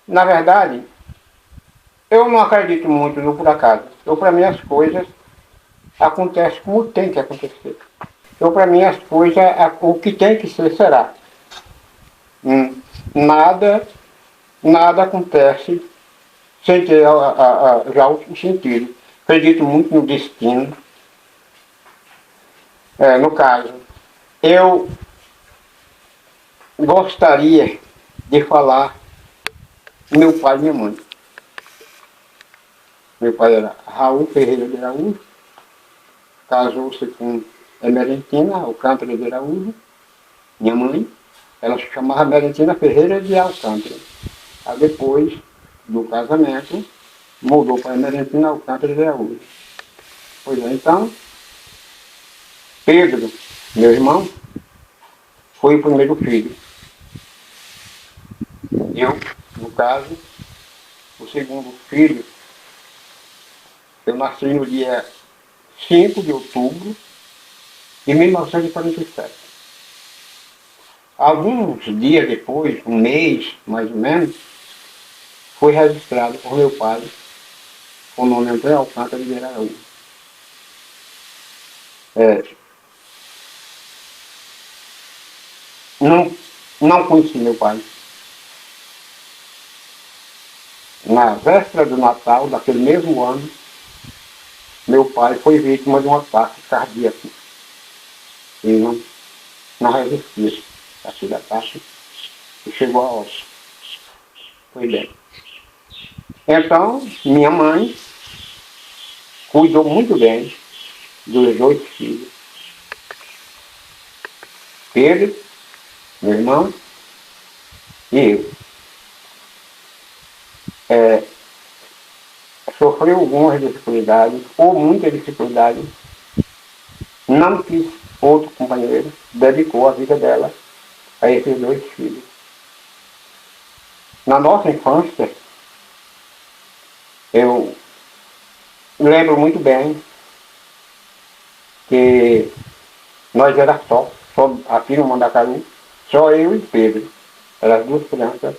Na verdade, eu não acredito muito no por acaso. Para mim, as coisas acontecem como tem que acontecer. Para mim, as coisas, o que tem que ser, será. Nada, nada acontece sem ter já o sentido. Acredito muito no destino. No caso, eu gostaria de falar meu pai e minha mãe. Meu pai era Raul Ferreira de Araújo, casou-se com Emerentina Alcântara de Araújo. Minha mãe, ela se chamava Emerentina Ferreira de Alcântara. Aí depois do casamento, mudou para Emerentina Alcântara de Araújo. Pois é, então, Pedro, meu irmão, foi o primeiro filho. Eu, no caso, o segundo filho, eu nasci no dia 5 de outubro de 1947. Alguns dias depois, um mês mais ou menos, foi registrado por meu pai o nome Antônio Alcântara de Araújo. Não, não conheci meu pai. Na véspera do Natal, daquele mesmo ano, meu pai foi vítima de um ataque cardíaco. E não resistia aquele ataque e chegou a óbito. Foi bem. Então, minha mãe cuidou muito bem dos dois filhos. Pedro, meu irmão, e eu. Sofreu algumas dificuldades, ou muitas dificuldades, não quis outro companheiro, dedicou a vida dela a esses dois filhos. Na nossa infância, eu lembro muito bem que nós era só aqui no Mandacaru, só eu e Pedro. Eram as duas crianças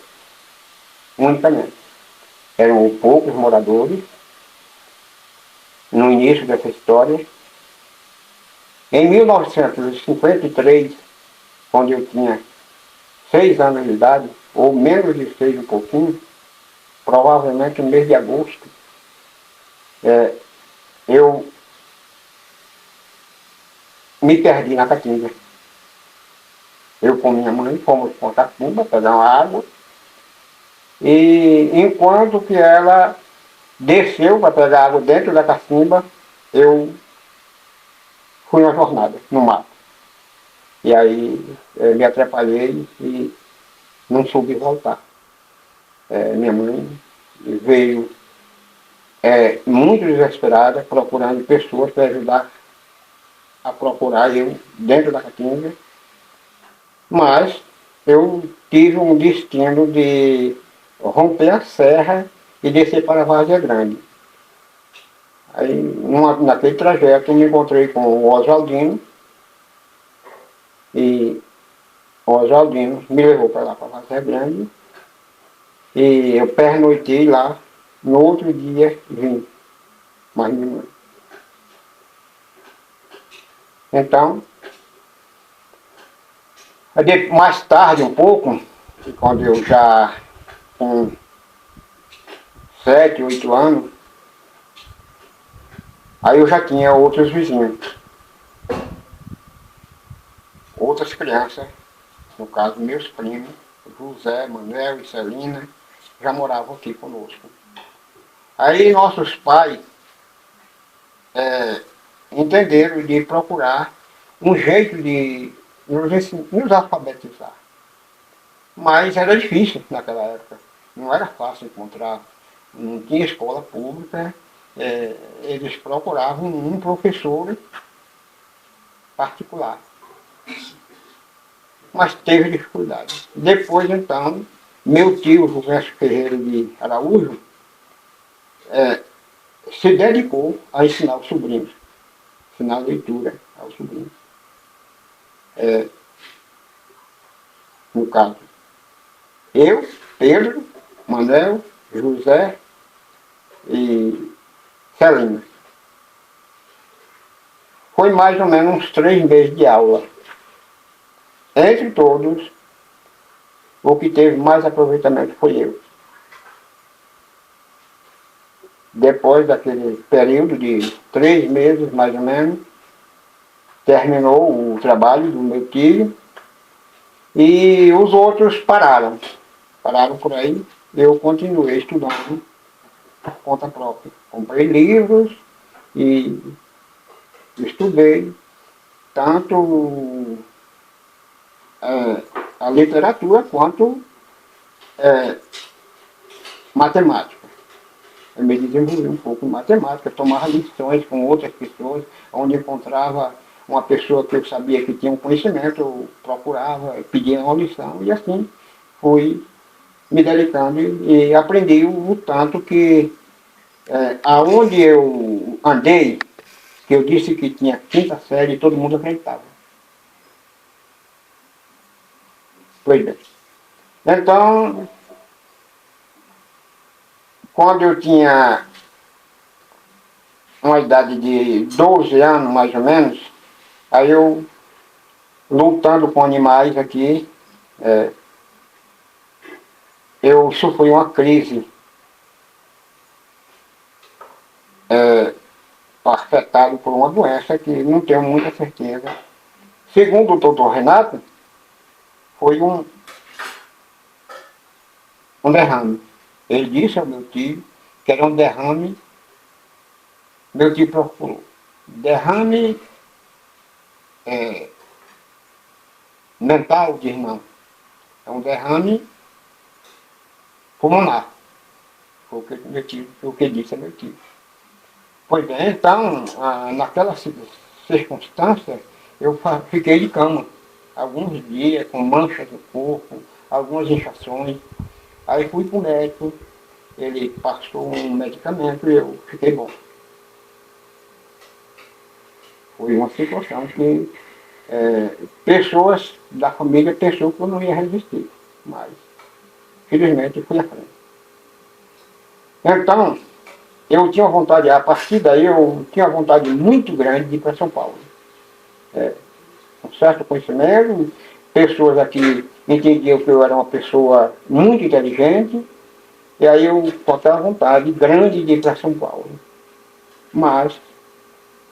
unicamente. Eram poucos moradores no início dessa história. Em 1953, quando eu tinha 6 anos de idade, ou menos de 6 um pouquinho, provavelmente no mês de agosto, eu me perdi na Caatinga. Eu com minha mãe fomos para Caatinga pegar uma água, e enquanto que ela desceu para pegar água dentro da Caatinga, eu fui na jornada, no mato. E aí me atrapalhei e não soube voltar. Minha mãe veio muito desesperada, procurando pessoas para ajudar a procurar eu dentro da Caatinga, mas eu tive um destino de romper a serra e descer para a Várzea Grande. Aí, naquele trajeto, eu me encontrei com o Oswaldino, e o Oswaldino me levou para lá, para a Várzea Grande, e eu pernoitei lá. No outro dia, vim mais minha mãe. Então, mais tarde um pouco, quando eu já com 7, 8 anos, aí eu já tinha outros vizinhos, outras crianças, no caso meus primos, José, Manuel e Celina, já moravam aqui conosco. Aí nossos pais entenderam de procurar um jeito de nos alfabetizar. Mas era difícil naquela época, não era fácil encontrar, não tinha escola pública, eles procuravam um professor particular. Mas teve dificuldade. Depois, então, meu tio, José Ferreira de Araújo, se dedicou a ensinar os sobrinhos, ensinar a leitura aos sobrinhos. No caso, eu, Pedro, Manel, José e Celina. Foi mais ou menos uns 3 meses de aula. Entre todos, o que teve mais aproveitamento foi eu. Depois daquele período de 3 meses, mais ou menos, terminou o trabalho do meu tio e os outros pararam. Pararam por aí. Eu continuei estudando por conta própria. Comprei livros e estudei tanto a literatura quanto matemática. Eu me desenvolvi um pouco em matemática, tomava lições com outras pessoas, onde encontrava uma pessoa que eu sabia que tinha um conhecimento, eu procurava, pedia uma lição e assim fui me dedicando e aprendi o tanto que aonde eu andei, que eu disse que tinha quinta série, todo mundo acreditava. Pois bem. Então, quando eu tinha uma idade de 12 anos, mais ou menos, aí eu, lutando com animais aqui, eu sofri uma crise afetado por uma doença que não tenho muita certeza. Segundo o doutor Renato, foi um derrame. Ele disse ao meu tio que era um derrame, meu tio procurou. Derrame mental, diz não. É um derrame pulmonar. Foi o que disse a meu tio. Pois bem, então, naquela circunstância, eu fiquei de cama. Alguns dias, com manchas no corpo, algumas inchações. Aí fui para o médico, ele passou um medicamento e eu fiquei bom. Foi uma situação que pessoas da família pensaram que eu não ia resistir, mas felizmente fui à frente. Então, eu tinha vontade, a partir daí eu tinha uma vontade muito grande de ir para São Paulo. Um certo conhecimento, pessoas aqui entendiam que eu era uma pessoa muito inteligente, e aí eu com aquela vontade grande de ir para São Paulo. Mas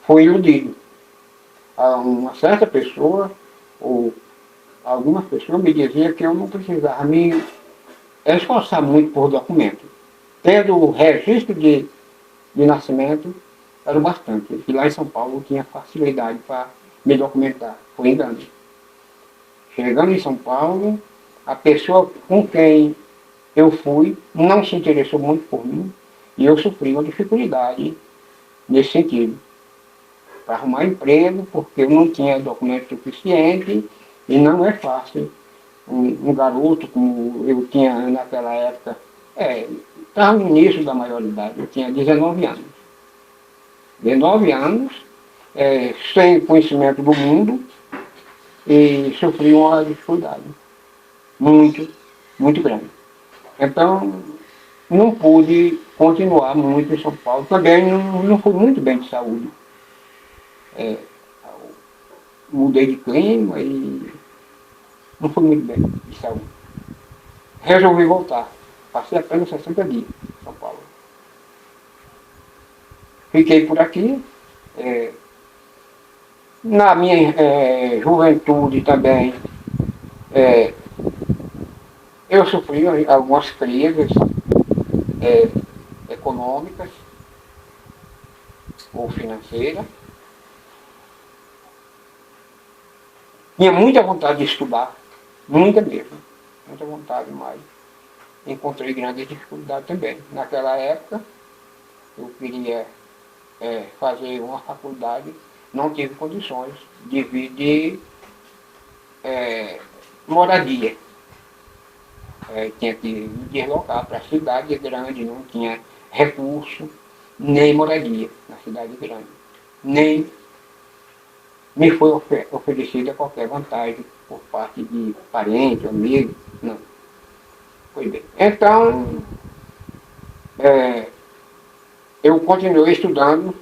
fui iludido. Uma certa pessoa, ou algumas pessoas me diziam que eu não precisava me esforçar muito por documento. Tendo o registro de nascimento, era bastante. E lá em São Paulo eu tinha facilidade para me documentar. Foi engano. Chegando em São Paulo, a pessoa com quem eu fui não se interessou muito por mim e eu sofri uma dificuldade nesse sentido. Para arrumar emprego, porque eu não tinha documento suficiente e não é fácil. Um garoto como eu tinha naquela época, estava no início da maioridade, eu tinha 19 anos. 19 anos, sem conhecimento do mundo e sofri uma dificuldade muito, muito grande. Então, não pude continuar muito em São Paulo. Também não fui muito bem de saúde. Mudei de clima e não fui muito bem de saúde. Resolvi voltar. Passei apenas 60 dias em São Paulo. Fiquei por aqui. Na minha juventude também, eu sofri algumas crises econômicas ou financeiras. Tinha muita vontade de estudar, muita mesmo, muita vontade, mas encontrei grandes dificuldades também. Naquela época, eu queria fazer uma faculdade, não tive condições devido a moradia. Tinha que me deslocar para a cidade grande, não tinha recurso, nem moradia na cidade grande. Nem me foi oferecida qualquer vantagem por parte de parente, amigo, não. Pois bem. Então, é, eu continuei estudando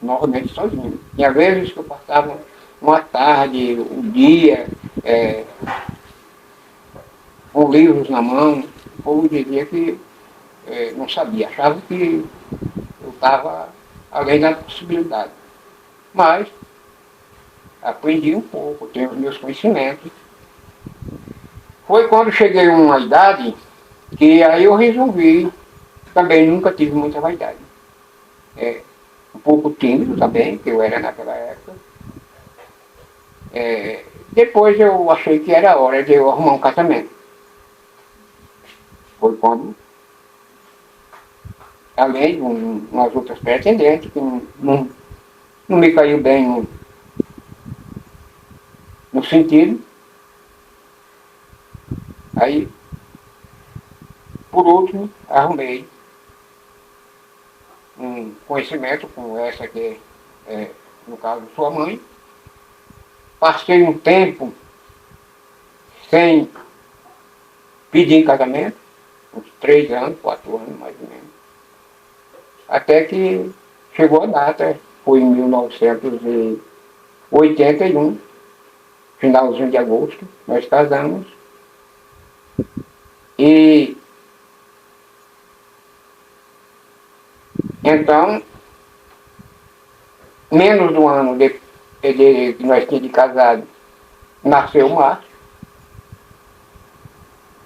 novamente sozinho. Tinha vezes que eu passava uma tarde, um dia, é, com livros na mão. O povo dizia que não sabia, achava que eu estava além da possibilidade. Mas aprendi um pouco, tenho os meus conhecimentos. Foi quando cheguei a uma idade que aí eu resolvi, também nunca tive muita vaidade. Um pouco tímido também, que eu era naquela época. Depois eu achei que era hora de eu arrumar um casamento. Foi quando, além de umas outras pretendentes, que não me caiu bem no sentido, aí, por último, arrumei um conhecimento com essa que no caso, sua mãe. Passei um tempo sem pedir em casamento, uns 3 anos, 4 anos mais ou menos. Até que chegou a data, foi em 1981, finalzinho de agosto, nós casamos. E então, menos de um ano que nós tínhamos de casado, nasceu o Márcio,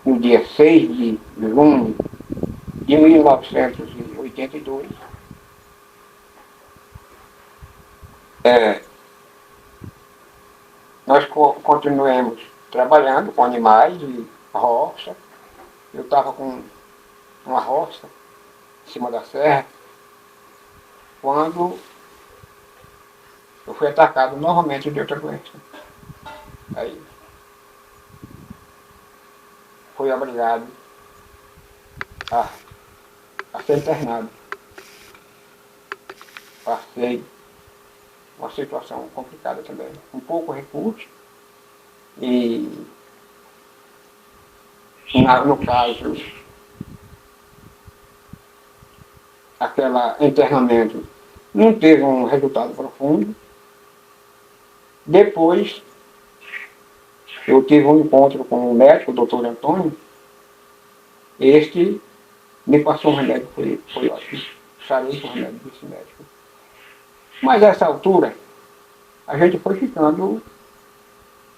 no dia 6 de junho de 1982. Nós continuamos trabalhando com animais e roça. Eu estava com uma roça em cima da serra, quando eu fui atacado novamente de outra doença. Aí fui obrigado a ser internado. Passei uma situação complicada também, com pouco recurso e, no caso, aquele internamento não teve um resultado profundo. Depois, eu tive um encontro com o médico, o doutor Antônio. Este me passou um remédio, foi ótimo. Sarei com o remédio desse médico. Mas a essa altura, a gente foi ficando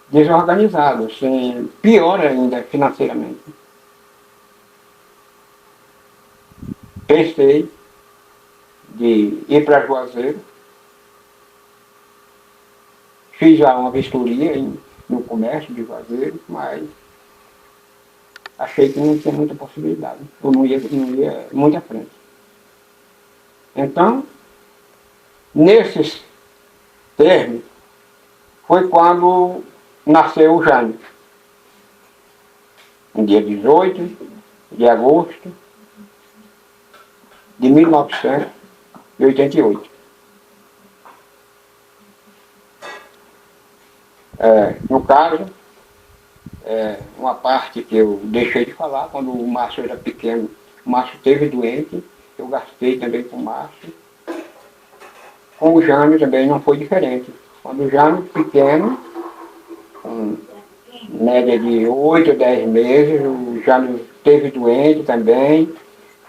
desorganizado, assim, pior ainda financeiramente. Pensei de ir para Juazeiro, fiz já uma vistoria no comércio de Juazeiro, mas achei que não tinha muita possibilidade, eu não ia muito à frente. Então, nesses termos, foi quando nasceu o Jânio, no dia 18 de agosto de 1988. No caso, uma parte que eu deixei de falar, quando o Márcio era pequeno, o Márcio esteve doente, eu gastei também com o Márcio. Com o Jânio também não foi diferente. Quando o Jânio pequeno, com média de 8 ou 10 meses, o Jânio esteve doente também,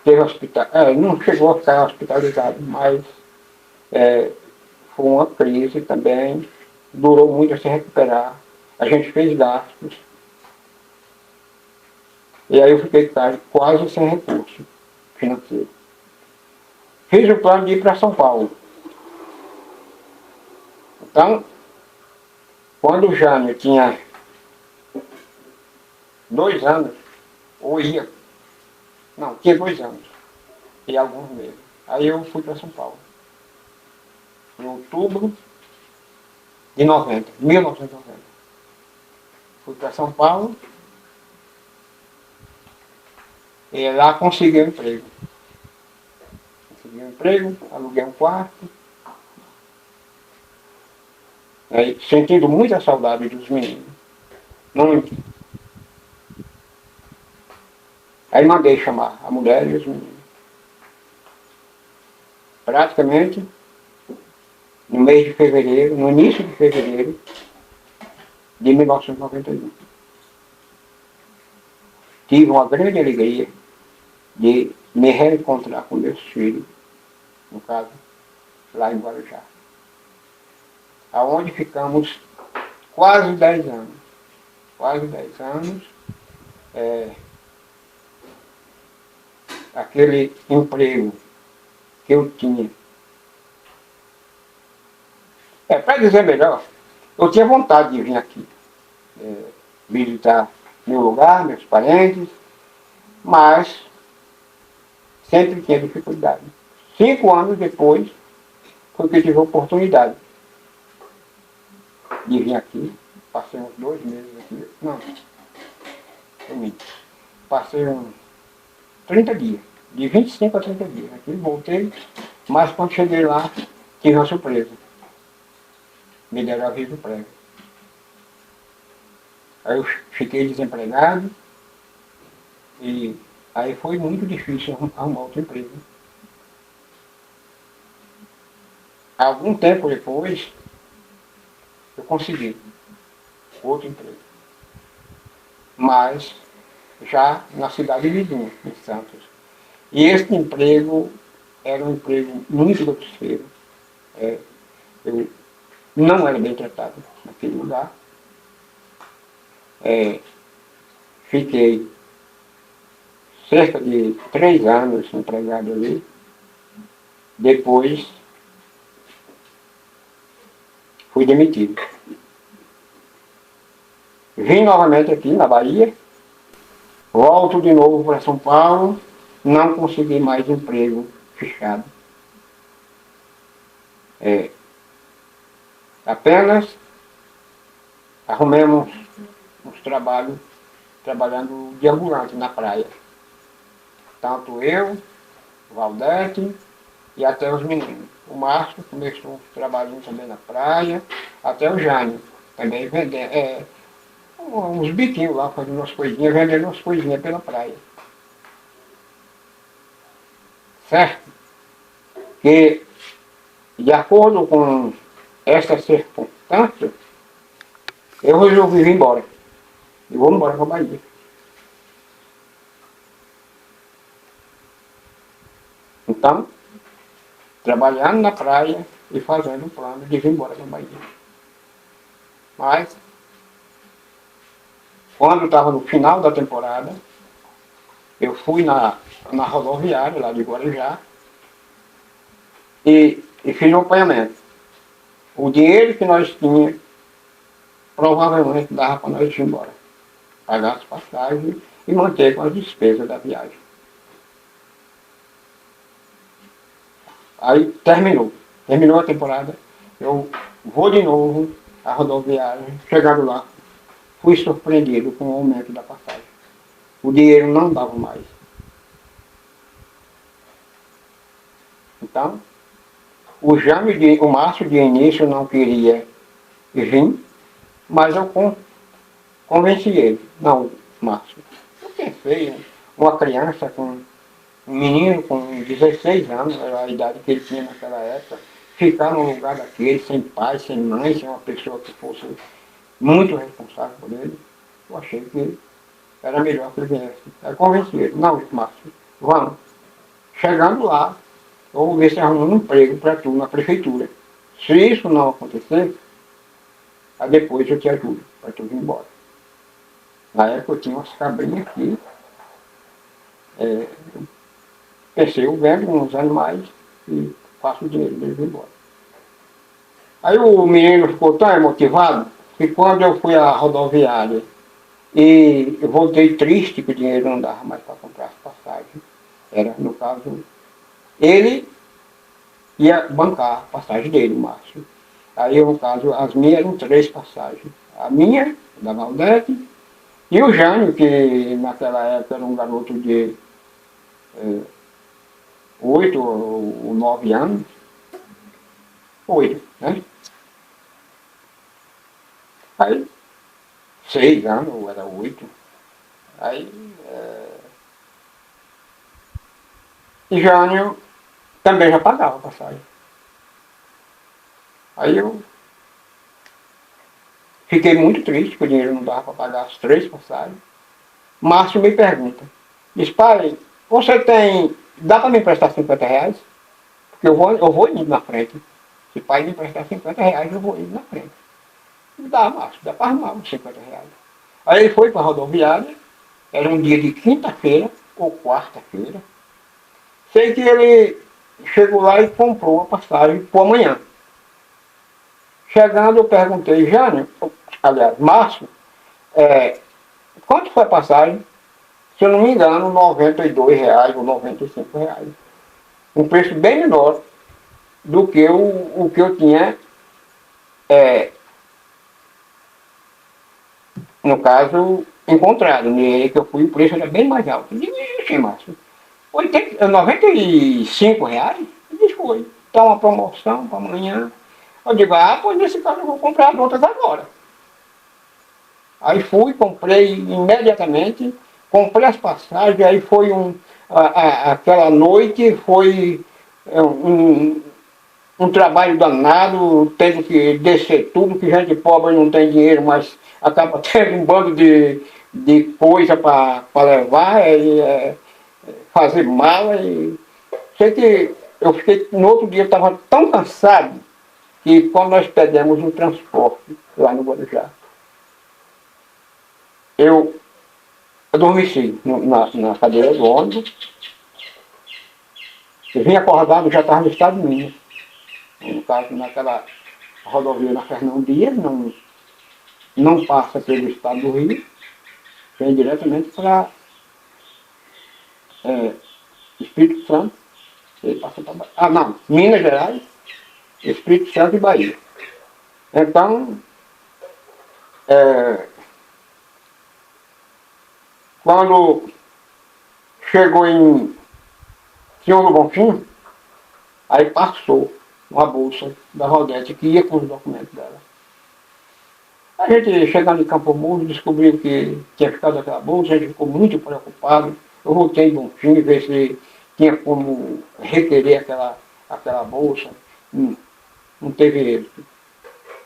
teve hospital, não chegou a ficar hospitalizado, mas foi uma crise também, durou muito a se recuperar. A gente fez gastos. E aí eu fiquei quase sem recurso financeiro. Fiz o plano de ir para São Paulo. Então, quando o Jânio tinha 2 anos, tinha 2 anos e alguns meses. Aí eu fui para São Paulo. Em outubro de 1990. Fui para São Paulo e lá consegui um emprego. Consegui um emprego, aluguei um quarto. Aí, sentindo muita saudade dos meninos. Muito. Aí mandei chamar a mulher e os meninos. praticamente no mês de fevereiro, no início de fevereiro de 1991. Tive uma grande alegria de me reencontrar com meus filhos, no caso, lá em Guarujá, aonde ficamos quase 10 anos. Quase 10 anos, aquele emprego que eu tinha. Para dizer melhor, eu tinha vontade de vir aqui, visitar meu lugar, meus parentes, mas sempre tinha dificuldade. 5 anos depois, foi que eu tive a oportunidade de vir aqui. Passei uns 2 meses aqui. Não, eu minto. Passei uns 30 dias. De 25 a 30 dias. Aqui voltei, mas quando cheguei lá, tive uma surpresa. Me deram aviso prévio. Aí eu fiquei desempregado e aí foi muito difícil arrumar outro emprego. Algum tempo depois, eu consegui outro emprego. Mas já na cidade vizinha, em Santos. E esse emprego era um emprego muito grosseiro. Eu não era bem tratado naquele lugar. Fiquei cerca de 3 anos empregado ali. Depois fui demitido. Vim novamente aqui na Bahia, volto de novo para São Paulo, não consegui mais emprego fechado. Apenas arrumemos uns trabalhos, trabalhando de ambulante na praia. Tanto eu, o Valdete e até os meninos. O Márcio começou trabalhando também na praia, até o Jânio também vendendo, uns biquinhos lá, fazendo umas coisinhas, vendendo umas coisinhas pela praia. Certo? Que, de acordo com essa circunstância, eu resolvi vir embora. Eu vou embora para a Bahia. Então, trabalhando na praia e fazendo um plano de vir embora para a Bahia. Mas, quando estava no final da temporada, eu fui na rodoviária lá de Guarujá e fiz um apanhamento. O dinheiro que nós tínhamos provavelmente dava para nós ir embora. Pagar as passagens e manter com as despesas da viagem. Aí terminou a temporada, eu vou de novo à rodoviária, chegando lá, fui surpreendido com o aumento da passagem. O dinheiro não dava mais. Então, o Márcio de início não queria vir, mas eu convenci ele. Não, Márcio, eu pensei, uma criança um menino com 16 anos, era a idade que ele tinha naquela época, ficar num lugar daquele, sem pai, sem mãe, sem uma pessoa que fosse muito responsável por ele, eu achei que era melhor que ele viesse. Aí convenci ele, não, Márcio, vamos. Chegando lá, eu vou ver se arrumo um emprego para tu na prefeitura. Se isso não acontecer, aí depois eu te ajudo, para tu vir embora. Na época eu tinha umas cabrinhas aqui, pensei, eu vendo uns animais e faço o dinheiro deles ir embora. Aí o menino ficou tão emotivado que quando eu fui à rodoviária e eu voltei triste que o dinheiro não dava mais para comprar as passagens, era, no caso, ele ia bancar a passagem dele, o Márcio. Aí, no caso, as minhas eram 3 passagens. A minha, da Valdete, e o Jânio, que naquela época era um garoto de 8 ou 9 anos. 8, né? Aí, 6 anos, ou era 8. Aí, Jânio também já pagava a passagem. Aí eu fiquei muito triste, porque o dinheiro não dava para pagar as 3 passagens. Márcio me pergunta, diz, pai, você tem, dá para me emprestar R$ 50? Porque eu vou indo na frente. Se o pai me emprestar R$ 50, eu vou indo na frente. Dá, Márcio, dá para arrumar uns R$ 50. Aí ele foi para a rodoviária, era um dia de quinta-feira ou quarta-feira. Sei que ele chegou lá e comprou a passagem para amanhã. Chegando, eu perguntei, Jânio, aliás, Márcio, quanto foi a passagem? Se eu não me engano, R$ 92 ou R$ 95. Um preço bem menor do que o que eu tinha, no caso, encontrado. Nele que eu fui, o preço era bem mais alto. Eu digo, ixi, Márcio, R$ 95? Ele disse, foi. Está uma promoção para amanhã. Eu digo, pois nesse caso eu vou comprar as outras agora. Aí fui, comprei imediatamente, comprei as passagens, aí foi aquela noite foi um trabalho danado, tendo que descer tudo, que gente pobre não tem dinheiro, mas acaba tendo um bando de coisa para levar, fazer mala. E sei que eu fiquei, no outro dia eu estava tão cansado que quando nós pegamos um transporte lá no Guarujá, eu adormeci na cadeira do ônibus, eu vim acordado, já estava no estado de Minas. No caso, naquela rodovia na Fernão Dias, não passa pelo estado do Rio, vem diretamente para Espírito Santo, ele passa para não, Minas Gerais, Espírito Santo e Bahia. Então, quando chegou em Senhor do Bonfim, aí passou uma bolsa da Rodete que ia com os documentos dela. A gente, chegando em Campo Mouro, descobriu que tinha ficado aquela bolsa, a gente ficou muito preocupado. Eu voltei em Bonfim, ver se tinha como requerer aquela bolsa. Não teve êxito.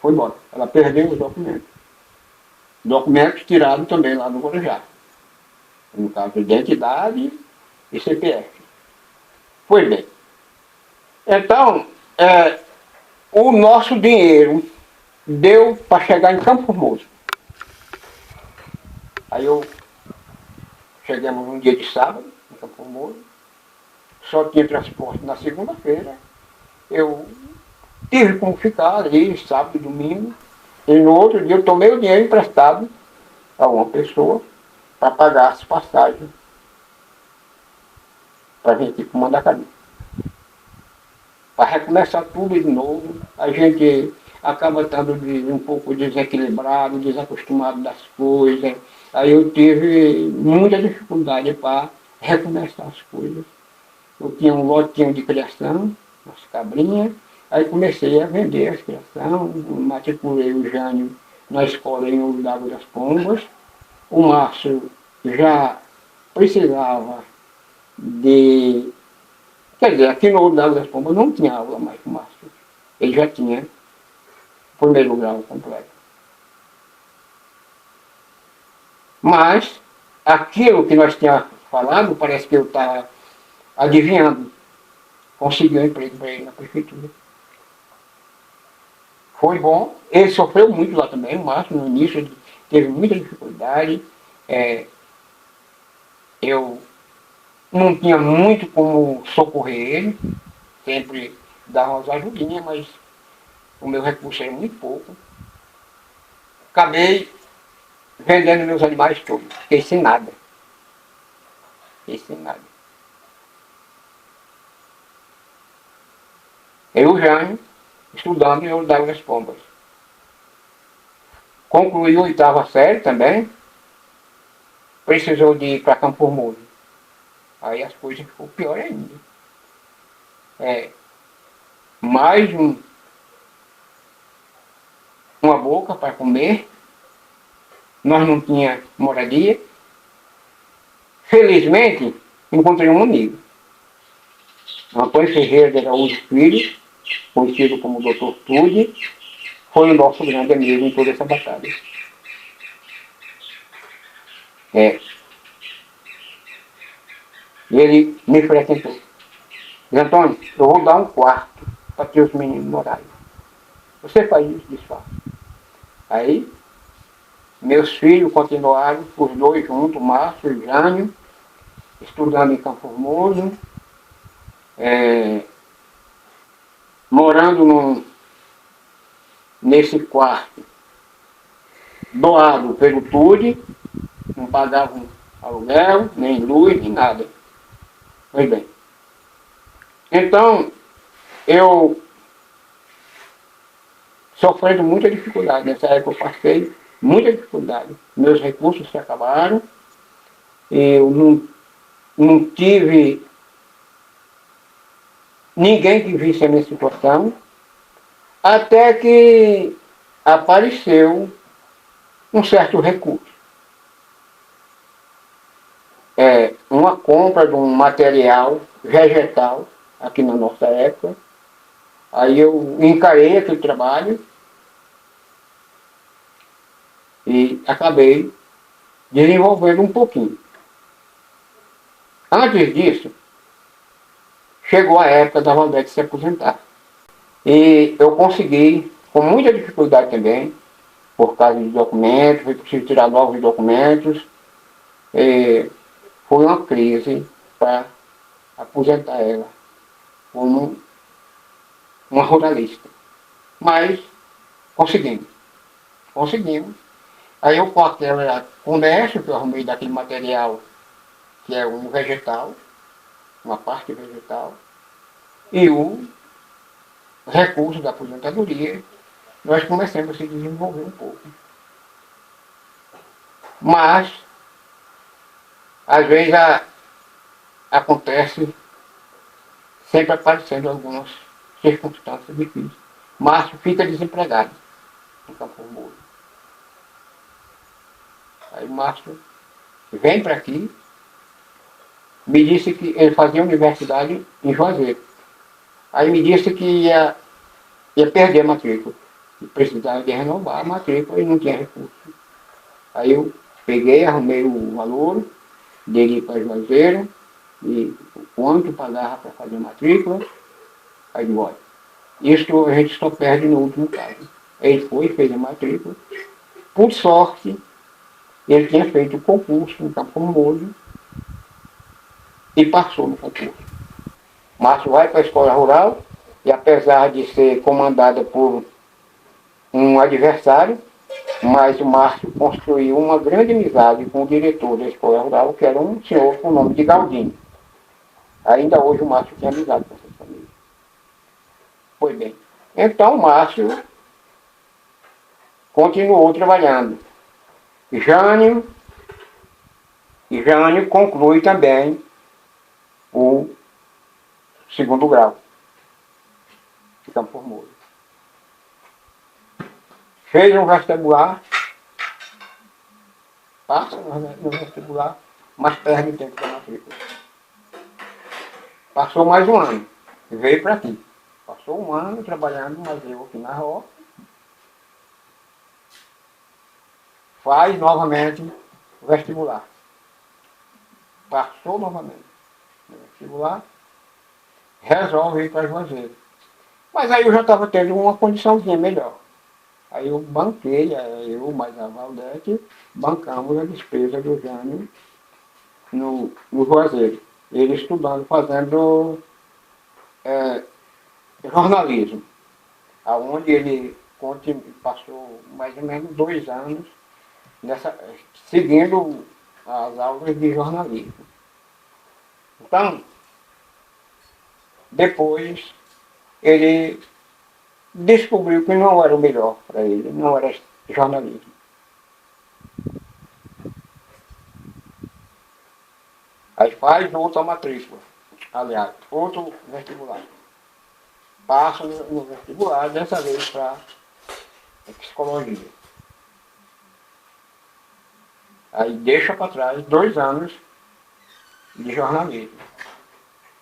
Foi embora. Ela perdeu os documentos. Documentos tirados também lá do Guarujá. No caso, identidade e CPF. Pois bem. Então, o nosso dinheiro deu para chegar em Campo Mouro. Aí chegamos um dia de sábado, em Campo Mouro, só tinha transporte na segunda-feira. Eu tive como ficar ali, sábado e domingo, e no outro dia eu tomei o dinheiro emprestado a uma pessoa para pagar as passagens para a gente ir para o Mandacaru. Para recomeçar tudo de novo, a gente acaba estando um pouco desequilibrado, desacostumado das coisas. Aí eu tive muita dificuldade para recomeçar as coisas. Eu tinha um lotinho de criação, umas cabrinhas, aí comecei a vender as criação, matriculei o Jânio na escola em Ouro Lago das Pombas. O Márcio já precisava de... Quer dizer, aqui no Ouro Lago das Pombas não tinha aula mais com o Márcio. Ele já tinha o primeiro grau completo. Mas, aquilo que nós tínhamos falado, parece que eu estava adivinhando. Consegui um emprego para ele na prefeitura. Foi bom. Ele sofreu muito lá também, o Márcio, no início ele teve muita dificuldade. Eu não tinha muito como socorrer ele, sempre dava umas ajudinhas, mas o meu recurso era muito pouco. Acabei vendendo meus animais todos, fiquei sem nada. Fiquei sem nada. Eu, o Jânio, estudando em Ouro das Pombas. Concluí a 8ª série também, precisou de ir para Campo Mouro. Aí as coisas ficou pior ainda. Mais uma boca para comer, nós não tínhamos moradia. Felizmente, encontrei um amigo. Antônio Ferreira de Araújo Filho, conhecido como Dr. Tude, foi o nosso grande amigo em toda essa batalha. E ele me frequentou. E, Antônio, eu vou dar um quarto para que os meninos morarem. Você faz isso? Diz, faço. Aí, meus filhos continuaram, os dois juntos, Márcio e Jânio, estudando em Campo Formoso, morando nesse quarto, doado pelo Tude, não pagavam aluguel, nem luz, nem nada. Pois bem. Então, eu sofrendo muita dificuldade. Nessa época eu passei muita dificuldade. Meus recursos se acabaram, eu não tive ninguém que visse a minha situação, até que apareceu um certo recurso. Uma compra de um material vegetal, aqui na nossa época. Aí eu encarei aquele trabalho e acabei desenvolvendo um pouquinho. Antes disso, chegou a época da Valdete se aposentar. E eu consegui, com muita dificuldade também, por causa de documentos, foi preciso tirar novos documentos. Foi uma crise para aposentar ela como uma ruralista. Mas conseguimos. Aí eu com aquela comércio que eu arrumei daquele material, que é um vegetal, uma parte vegetal, e o recurso da aposentadoria, nós começamos a se desenvolver um pouco. Mas, às vezes, acontece, sempre aparecendo algumas circunstâncias difíceis. Márcio fica desempregado em Campo Formoso. Aí Márcio vem para aqui, me disse que ele fazia universidade em Juazeiro. Aí me disse que ia perder a matrícula. E precisava de renovar a matrícula e não tinha recurso. Aí eu peguei, arrumei o valor, dei para Juazeiro, e o quanto pagava para fazer a matrícula, aí embora. Isso a gente só perde no último caso. Ele foi, fez a matrícula. Por sorte, ele tinha feito o concurso em Campo Formoso e passou no concurso. Márcio vai para a escola rural e, apesar de ser comandada por um adversário, mas o Márcio construiu uma grande amizade com o diretor da escola rural, que era um senhor com o nome de Galdino. Ainda hoje o Márcio tem amizade com essa família. Pois bem. Então o Márcio continuou trabalhando. Jânio conclui também o segundo grau de Campo Formoso. Fez um vestibular, passa no vestibular, mas perde o tempo da matrícula. Passou mais um ano, veio para aqui. Passou um ano trabalhando, mas eu aqui na roça. Faz novamente o vestibular. Passou novamente no vestibular, resolve ir para Juazeiro. Mas aí eu já estava tendo uma condiçãozinha melhor. Aí eu banquei, eu mais a Valdete, bancamos a despesa do Jânio no Juazeiro. Ele estudando, fazendo jornalismo, aonde ele passou mais ou menos 2 anos seguindo as aulas de jornalismo. Então, depois, ele descobriu que não era o melhor para ele, não era jornalismo. Aí faz outra matrícula, aliás, outro vestibular. Passa no vestibular, dessa vez para psicologia. Aí deixa para trás 2 anos de jornalismo.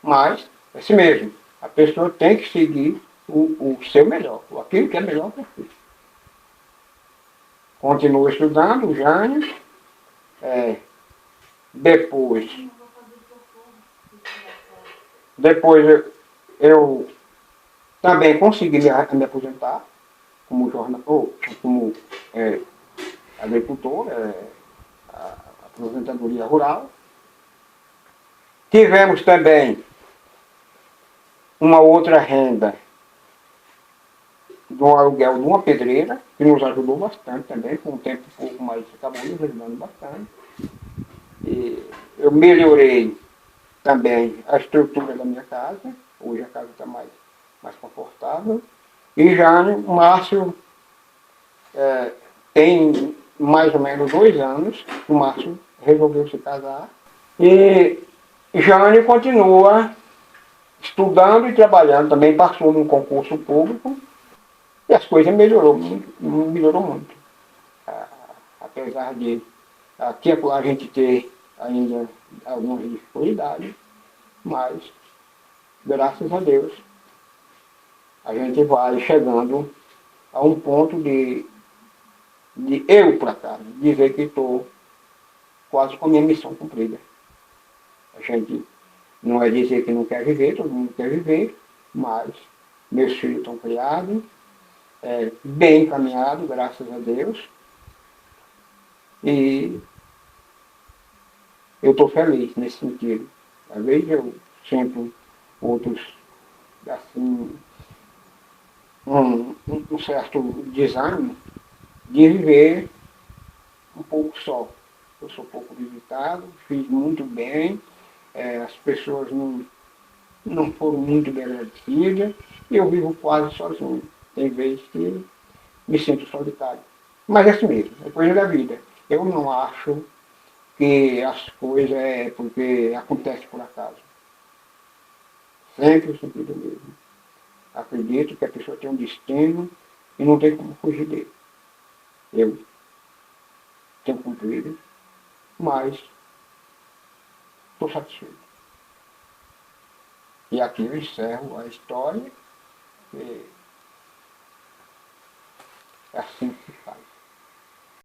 Mas É assim mesmo. A pessoa tem que seguir o seu melhor, aquilo que é melhor para si. Continuo estudando, o Jânio. Depois, depois eu também consegui me aposentar como jornal, ou como é, agricultor, a aposentadoria rural. Tivemos também uma outra renda do aluguel de uma pedreira, que nos ajudou bastante também, com um tempo um pouco mais, acabou nos ajudando bastante. E eu melhorei também a estrutura da minha casa, hoje a casa está mais confortável. E já no Márcio tem mais ou menos 2 anos que o Márcio resolveu se casar. E Jane continua estudando e trabalhando, também passou num concurso público e as coisas melhorou muito. Apesar de aqui a gente ter ainda algumas dificuldades, mas graças a Deus a gente vai chegando a um ponto de eu, para cá, dizer que estou quase com a minha missão cumprida. A gente não é dizer que não quer viver, todo mundo quer viver, mas meus filhos estão criados, bem encaminhados, graças a Deus, e eu estou feliz nesse sentido. Às vezes eu sinto outros, assim, um certo desânimo de viver um pouco só. Eu sou pouco visitado, fiz muito bem, as pessoas não foram muito bem agradecidas, e eu vivo quase sozinho. Tem vezes que me sinto solitário. Mas é assim mesmo, é coisa da vida. Eu não acho que as coisas é porque acontecem por acaso. Sempre o sentido mesmo. Acredito que a pessoa tem um destino e não tem como fugir dele. Eu tenho cumprido, mas estou satisfeito. E aqui eu encerro a história. É assim